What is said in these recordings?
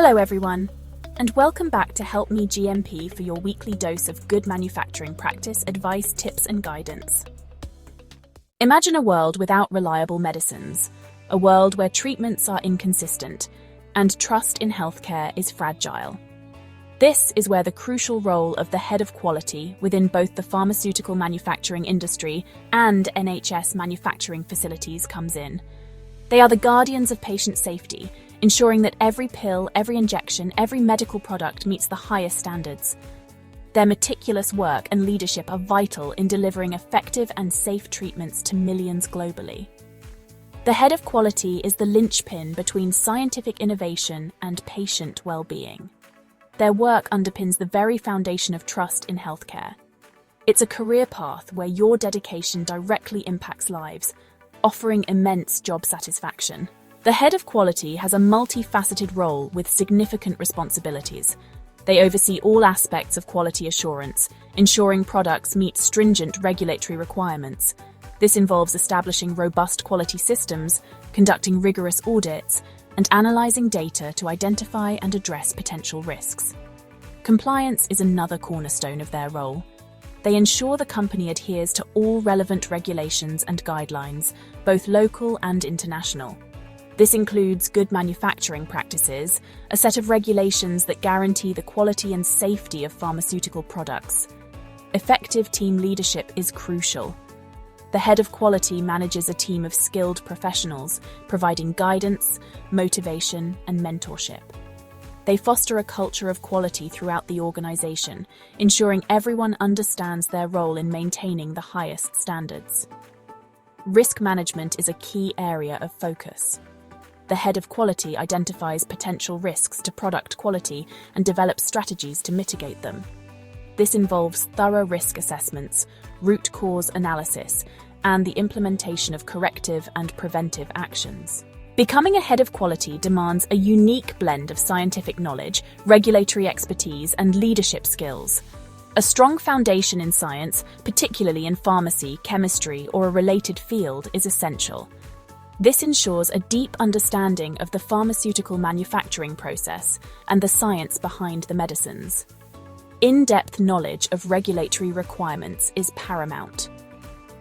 Hello everyone, and welcome back to Help Me GMP for your weekly dose of good manufacturing practice, advice, tips and guidance. Imagine a world without reliable medicines, a world where treatments are inconsistent and trust in healthcare is fragile. This is where the crucial role of the head of quality within both the pharmaceutical manufacturing industry and NHS manufacturing facilities comes in. They are the guardians of patient safety, ensuring that every pill, every injection, every medical product meets the highest standards. Their meticulous work and leadership are vital in delivering effective and safe treatments to millions globally. The head of quality is the linchpin between scientific innovation and patient well-being. Their work underpins the very foundation of trust in healthcare. It's a career path where your dedication directly impacts lives, offering immense job satisfaction. The head of quality has a multifaceted role with significant responsibilities. They oversee all aspects of quality assurance, ensuring products meet stringent regulatory requirements. This involves establishing robust quality systems, conducting rigorous audits, and analyzing data to identify and address potential risks. Compliance is another cornerstone of their role. They ensure the company adheres to all relevant regulations and guidelines, both local and international. This includes good manufacturing practices, a set of regulations that guarantee the quality and safety of pharmaceutical products. Effective team leadership is crucial. The head of quality manages a team of skilled professionals, providing guidance, motivation, and mentorship. They foster a culture of quality throughout the organization, ensuring everyone understands their role in maintaining the highest standards. Risk management is a key area of focus. The head of quality identifies potential risks to product quality and develops strategies to mitigate them. This involves thorough risk assessments, root cause analysis, and the implementation of corrective and preventive actions. Becoming a head of quality demands a unique blend of scientific knowledge, regulatory expertise, and leadership skills. A strong foundation in science, particularly in pharmacy, chemistry, or a related field, is essential. This ensures a deep understanding of the pharmaceutical manufacturing process and the science behind the medicines. In-depth knowledge of regulatory requirements is paramount.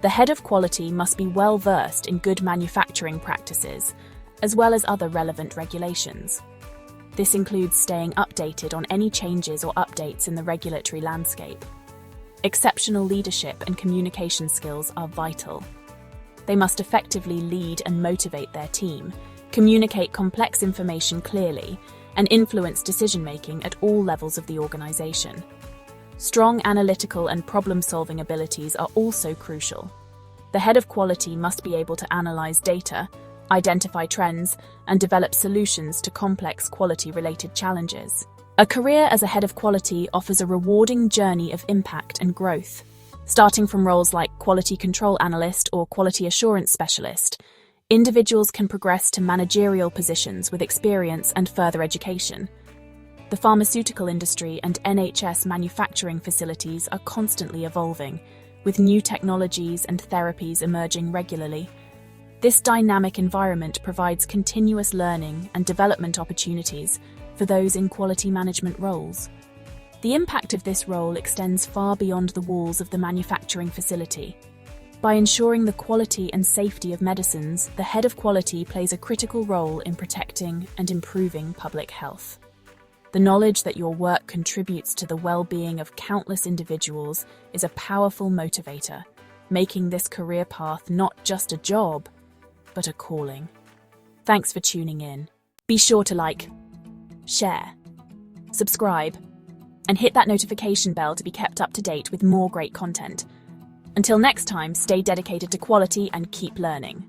The head of quality must be well-versed in good manufacturing practices, as well as other relevant regulations. This includes staying updated on any changes or updates in the regulatory landscape. Exceptional leadership and communication skills are vital. They must effectively lead and motivate their team, communicate complex information clearly, and influence decision-making at all levels of the organization. Strong analytical and problem-solving abilities are also crucial. The head of quality must be able to analyze data, identify trends, and develop solutions to complex quality-related challenges. A career as a head of quality offers a rewarding journey of impact and growth. Starting from roles like quality control analyst or quality assurance specialist, individuals can progress to managerial positions with experience and further education. The pharmaceutical industry and NHS manufacturing facilities are constantly evolving, with new technologies and therapies emerging regularly. This dynamic environment provides continuous learning and development opportunities for those in quality management roles. The impact of this role extends far beyond the walls of the manufacturing facility. By ensuring the quality and safety of medicines, the head of quality plays a critical role in protecting and improving public health. The knowledge that your work contributes to the well-being of countless individuals is a powerful motivator, making this career path not just a job, but a calling. Thanks for tuning in. Be sure to like, share, subscribe, and hit that notification bell to be kept up to date with more great content. Until next time, stay dedicated to quality and keep learning.